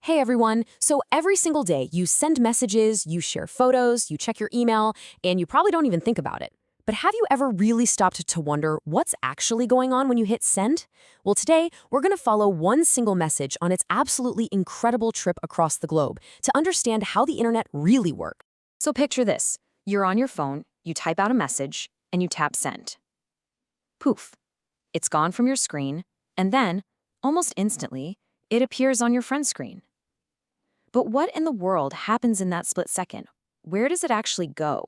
Hey everyone! So every single day you send messages, you share photos, you check your email, and you probably don't even think about it. But have you ever really stopped to wonder what's actually going on when you hit send? Well, today we're going to follow one single message on its absolutely incredible trip across the globe to understand how the internet really works. So picture this. You're on your phone, you type out a message, and you tap send. Poof. It's gone from your screen, and then, almost instantly, it appears on your friend's screen. But what in the world happens in that split second? Where does it actually go?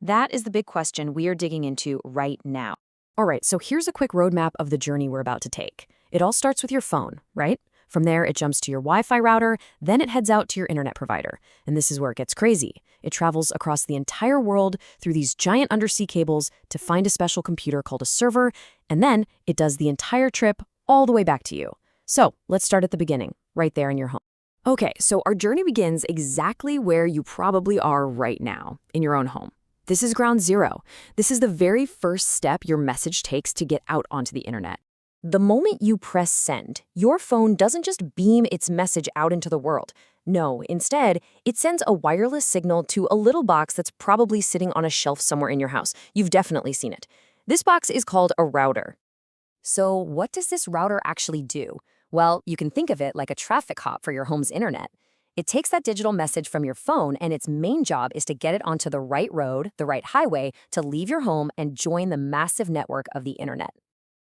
That is the big question we are digging into right now. All right, so here's a quick roadmap of the journey we're about to take. It all starts with your phone, right? From there, it jumps to your Wi-Fi router, then it heads out to your internet provider. And this is where it gets crazy. It travels across the entire world through these giant undersea cables to find a special computer called a server, and then it does the entire trip all the way back to you. So let's start at the beginning, right there in your home. Okay, so our journey begins exactly where you probably are right now, in your own home. This is ground zero. This is the very first step your message takes to get out onto the internet. The moment you press send, your phone doesn't just beam its message out into the world. No, instead, it sends a wireless signal to a little box that's probably sitting on a shelf somewhere in your house. You've definitely seen it. This box is called a router. So what does this router actually do? Well, you can think of it like a traffic cop for your home's internet. It takes that digital message from your phone, and its main job is to get it onto the right road, the right highway, to leave your home and join the massive network of the internet.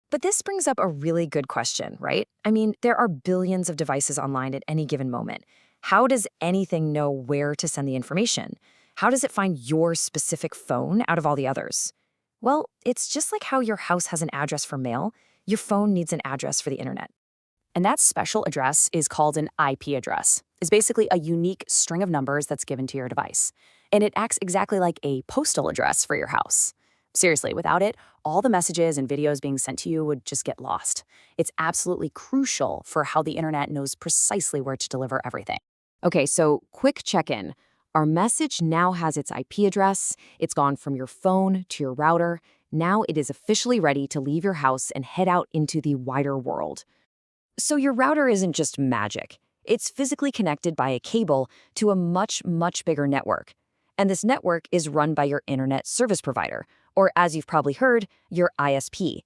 But this brings up a really good question, right? I mean, there are billions of devices online at any given moment. How does anything know where to send the information? How does it find your specific phone out of all the others? Well, it's just like how your house has an address for mail, your phone needs an address for the internet. And that special address is called an IP address. It's basically a unique string of numbers that's given to your device. And it acts exactly like a postal address for your house. Seriously, without it, all the messages and videos being sent to you would just get lost. It's absolutely crucial for how the internet knows precisely where to deliver everything. Okay, so quick check-in. Our message now has its IP address. It's gone from your phone to your router. Now it is officially ready to leave your house and head out into the wider world. So your router isn't just magic. It's physically connected by a cable to a much, much bigger network. And this network is run by your internet service provider, or as you've probably heard, your ISP.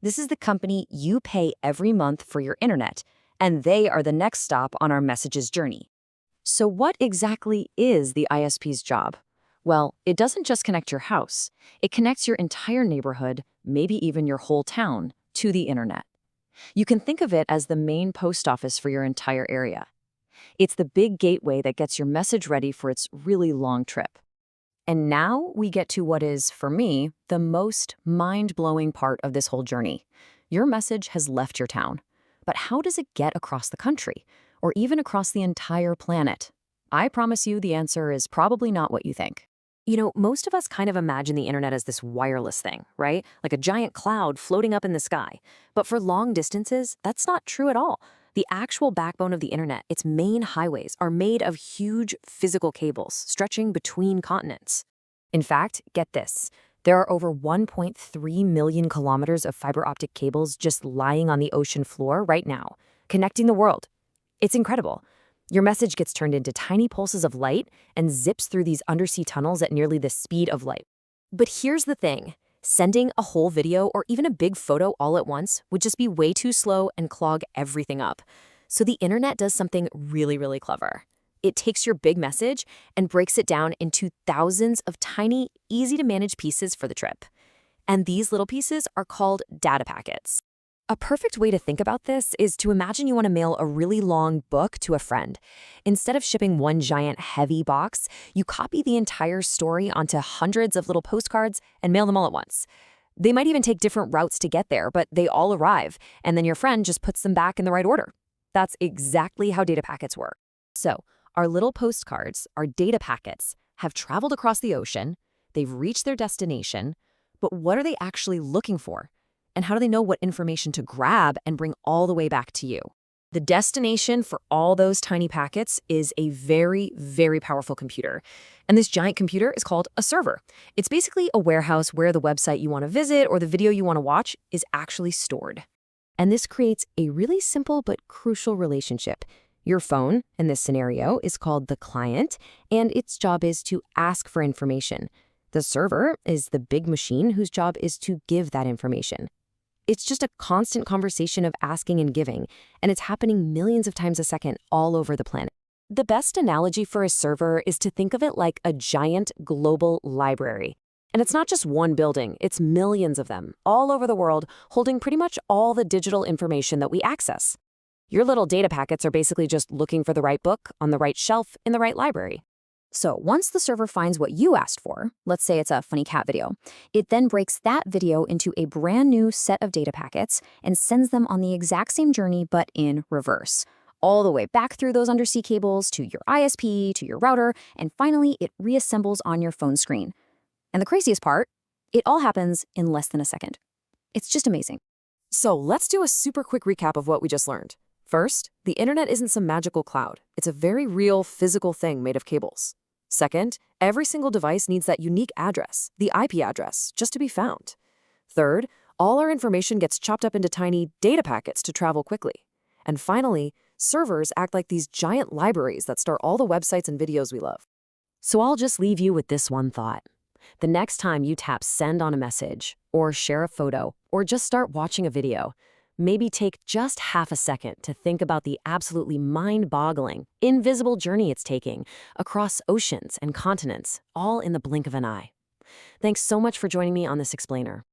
This is the company you pay every month for your internet, and they are the next stop on our messages journey. So what exactly is the ISP's job? Well, it doesn't just connect your house. It connects your entire neighborhood, maybe even your whole town, to the internet. You can think of it as the main post office for your entire area. It's the big gateway that gets your message ready for its really long trip. And now we get to what is, for me, the most mind-blowing part of this whole journey. Your message has left your town. But how does it get across the country, or even across the entire planet? I promise you the answer is probably not what you think. You know, most of us kind of imagine the internet as this wireless thing, right? Like a giant cloud floating up in the sky. But for long distances, that's not true at all. The actual backbone of the internet, its main highways, are made of huge physical cables stretching between continents. In fact, get this. There are over 1.3 million kilometers of fiber optic cables just lying on the ocean floor right now, connecting the world. It's incredible. Your message gets turned into tiny pulses of light and zips through these undersea tunnels at nearly the speed of light. But here's the thing. Sending a whole video or even a big photo all at once would just be way too slow and clog everything up. So the internet does something really, really clever. It takes your big message and breaks it down into thousands of tiny, easy-to-manage pieces for the trip. And these little pieces are called data packets. A perfect way to think about this is to imagine you want to mail a really long book to a friend. Instead of shipping one giant heavy box, you copy the entire story onto hundreds of little postcards and mail them all at once. They might even take different routes to get there, but they all arrive, and then your friend just puts them back in the right order. That's exactly how data packets work. So, our little postcards, our data packets, have traveled across the ocean, they've reached their destination, but what are they actually looking for? And how do they know what information to grab and bring all the way back to you? The destination for all those tiny packets is a very, very powerful computer. And this giant computer is called a server. It's basically a warehouse where the website you want to visit or the video you want to watch is actually stored. And this creates a really simple but crucial relationship. Your phone, in this scenario, is called the client, and its job is to ask for information. The server is the big machine whose job is to give that information. It's just a constant conversation of asking and giving, and it's happening millions of times a second all over the planet. The best analogy for a server is to think of it like a giant global library. And it's not just one building, it's millions of them, all over the world, holding pretty much all the digital information that we access. Your little data packets are basically just looking for the right book on the right shelf in the right library. So once the server finds what you asked for, let's say it's a funny cat video, it then breaks that video into a brand new set of data packets and sends them on the exact same journey but in reverse, all the way back through those undersea cables to your ISP, to your router, and finally it reassembles on your phone screen. And the craziest part, it all happens in less than a second. It's just amazing. So let's do a super quick recap of what we just learned. First, the internet isn't some magical cloud. It's a very real physical thing made of cables. Second, every single device needs that unique address, the IP address, just to be found. Third, all our information gets chopped up into tiny data packets to travel quickly. And finally, servers act like these giant libraries that store all the websites and videos we love. So I'll just leave you with this one thought. The next time you tap send on a message, or share a photo, or just start watching a video, maybe take just half a second to think about the absolutely mind-boggling, invisible journey it's taking across oceans and continents, all in the blink of an eye. Thanks so much for joining me on this explainer.